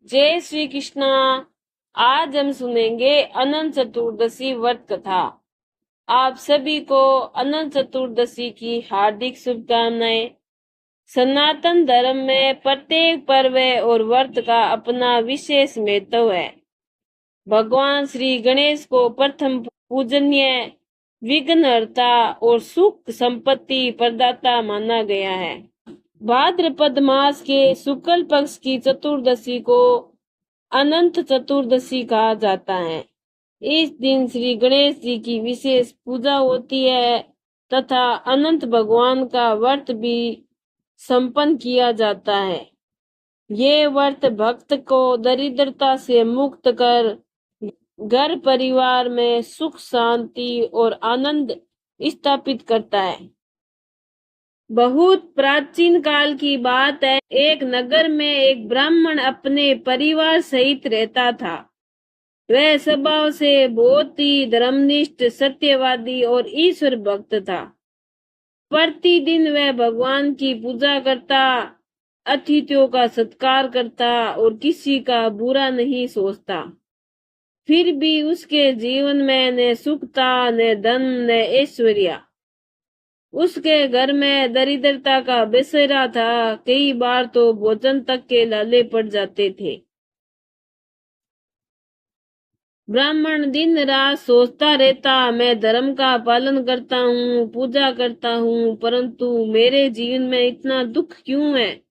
जय श्री कृष्णा। आज हम सुनेंगे अनंत चतुर्दशी व्रत कथा। आप सभी को अनंत चतुर्दशी की हार्दिक शुभकामनाएं। सनातन धर्म में प्रत्येक पर्व और व्रत का अपना विशेष महत्व है। भगवान श्री गणेश को प्रथम पूजनीय, विघ्नहर्ता और सुख संपत्ति प्रदाता माना गया है। भाद्रपद मास के शुक्ल पक्ष की चतुर्दशी को अनंत चतुर्दशी कहा जाता है। इस दिन श्री गणेश जी की विशेष पूजा होती है तथा अनंत भगवान का व्रत भी संपन्न किया जाता है। ये व्रत भक्त को दरिद्रता से मुक्त कर घर परिवार में सुख शांति और आनंद स्थापित करता है। बहुत प्राचीन काल की बात है। एक नगर में एक ब्राह्मण अपने परिवार सहित रहता था। वह स्वभाव से बहुत ही धर्मनिष्ठ, सत्यवादी और ईश्वर भक्त था। प्रतिदिन वह भगवान की पूजा करता, अतिथियों का सत्कार करता और किसी का बुरा नहीं सोचता। फिर भी उसके जीवन में न सुख था, न धन, न ऐश्वर्य। उसके घर में दरिद्रता का बसेरा था। कई बार तो भोजन तक के लाले पड़ जाते थे। ब्राह्मण दिन रात सोचता रहता, मैं धर्म का पालन करता हूँ, पूजा करता हूँ, परंतु मेरे जीवन में इतना दुख क्यों है।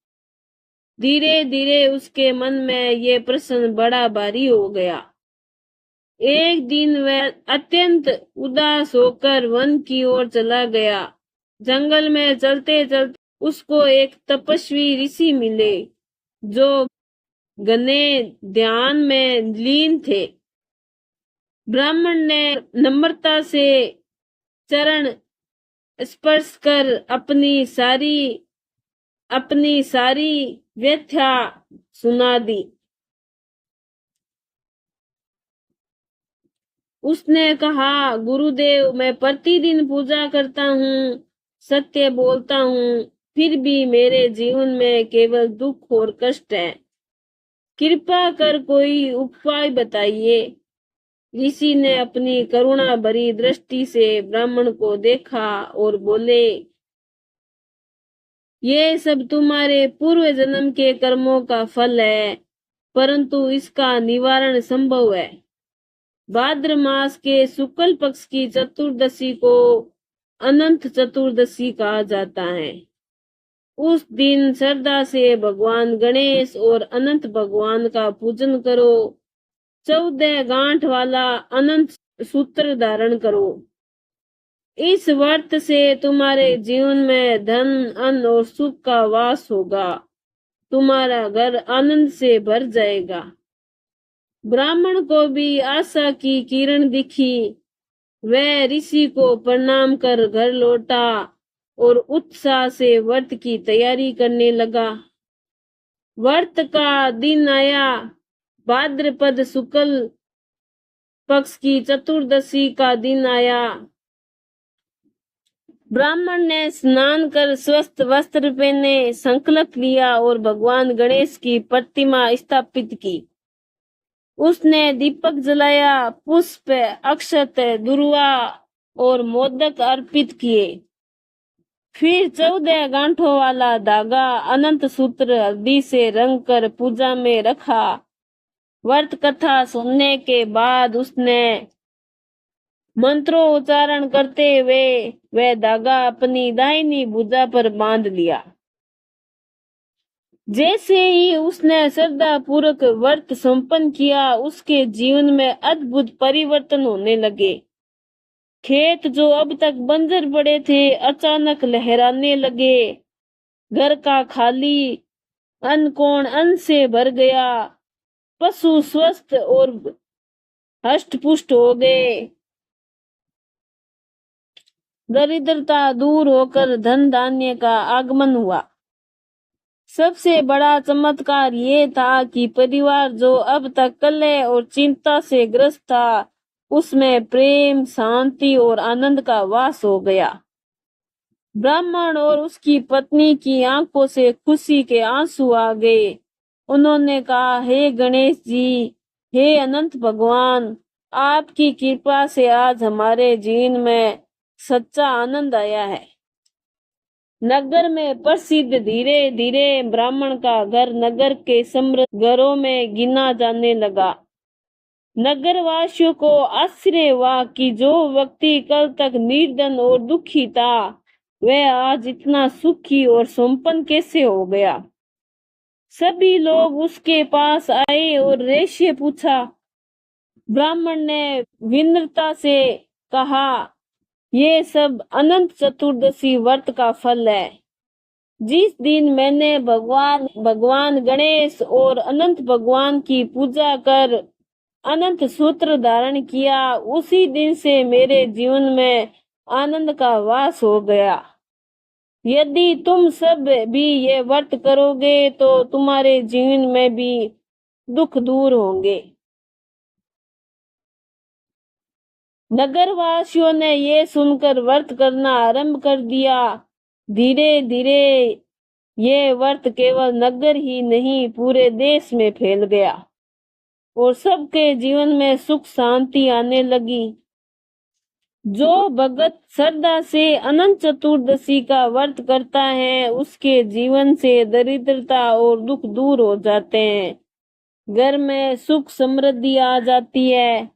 धीरे धीरे उसके मन में ये प्रश्न बड़ा भारी हो गया। एक दिन वह अत्यंत उदास होकर वन की ओर चला गया। जंगल में चलते चलते उसको एक तपस्वी ऋषि मिले जो घने ध्यान में लीन थे। ब्राह्मण ने नम्रता से चरण स्पर्श कर अपनी सारी व्यथा सुना दी। उसने कहा, गुरुदेव, मैं प्रतिदिन पूजा करता हूँ, सत्य बोलता हूँ, फिर भी मेरे जीवन में केवल दुख और कष्ट है। कृपा कर कोई उपाय बताइए। ऋषि ने अपनी करुणा भरी दृष्टि से ब्राह्मण को देखा और बोले, ये सब तुम्हारे पूर्व जन्म के कर्मों का फल है, परंतु इसका निवारण संभव है। भाद्र मास के शुक्ल पक्ष की चतुर्दशी को अनंत चतुर्दशी कहा जाता है। उस दिन श्रद्धा से भगवान गणेश और अनंत भगवान का पूजन करो। 14 गांठ वाला अनंत सूत्र धारण करो। इस व्रत से तुम्हारे जीवन में धन, अन्न और सुख का वास होगा। तुम्हारा घर आनंद से भर जाएगा। ब्राह्मण को भी आशा की किरण दिखी। वह ऋषि को प्रणाम कर घर लौटा और उत्साह से व्रत की तैयारी करने लगा। व्रत का दिन आया। भाद्रपद शुक्ल पक्ष की चतुर्दशी का दिन आया। ब्राह्मण ने स्नान कर स्वस्थ वस्त्र पहने, संकल्प लिया और भगवान गणेश की प्रतिमा स्थापित की। उसने दीपक जलाया, पुष्प, अक्षत, दुर्वा और मोदक अर्पित किए। फिर 14 गांठों वाला धागा अनंत सूत्र हल्दी से रंग कर पूजा में रखा। व्रत कथा सुनने के बाद उसने मंत्रों उच्चारण करते हुए वह धागा अपनी दाहिनी भुजा पर बांध लिया। जैसे ही उसने श्रद्धा पूर्वक व्रत संपन्न किया, उसके जीवन में अद्भुत परिवर्तन होने लगे। खेत जो अब तक बंजर पड़े थे, अचानक लहराने लगे। घर का खाली अन्न अन्न से भर गया। पशु स्वस्थ और हष्ट पुष्ट हो गए। दरिद्रता दूर होकर धन धान्य का आगमन हुआ। सबसे बड़ा चमत्कार ये था कि परिवार जो अब तक कलह और चिंता से ग्रस्त था, उसमें प्रेम, शांति और आनंद का वास हो गया। ब्राह्मण और उसकी पत्नी की आंखों से खुशी के आंसू आ गए। उन्होंने कहा, हे गणेश जी, हे अनंत भगवान, आपकी कृपा से आज हमारे जीवन में सच्चा आनंद आया है। नगर में प्रसिद्ध धीरे धीरे ब्राह्मण का घर नगर के समृद्ध घरों में गिना जाने लगा। नगरवासियों को आश्चर्य हुआ कि जो व्यक्ति कल तक निर्धन और दुखी था, वह आज इतना सुखी और संपन्न कैसे हो गया। सभी लोग उसके पास आए और रहस्य पूछा। ब्राह्मण ने विनम्रता से कहा, ये सब अनंत चतुर्दशी व्रत का फल है। जिस दिन मैंने भगवान गणेश और अनंत भगवान की पूजा कर अनंत सूत्र धारण किया, उसी दिन से मेरे जीवन में आनंद का वास हो गया। यदि तुम सब भी ये व्रत करोगे तो तुम्हारे जीवन में भी दुख दूर होंगे। नगरवासियों ने ये सुनकर व्रत करना आरंभ कर दिया। धीरे धीरे ये व्रत केवल नगर ही नहीं, पूरे देश में फैल गया और सबके जीवन में सुख शांति आने लगी। जो भगत श्रद्धा से अनंत चतुर्दशी का व्रत करता है, उसके जीवन से दरिद्रता और दुख दूर हो जाते हैं। घर में सुख समृद्धि आ जाती है।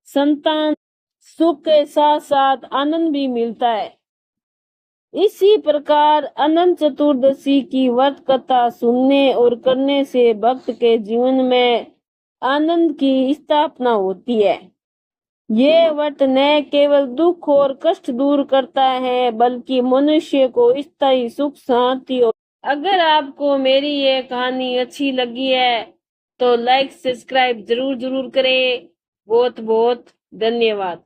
संतान सुख के साथ साथ आनंद भी मिलता है। इसी प्रकार अनंत चतुर्दशी की व्रत कथा सुनने और करने से भक्त के जीवन में आनंद की स्थापना होती है। ये व्रत न केवल दुख और कष्ट दूर करता है, बल्कि मनुष्य को स्थायी सुख शांति और। अगर आपको मेरी ये कहानी अच्छी लगी है तो लाइक सब्सक्राइब जरूर करें। बहुत बहुत धन्यवाद।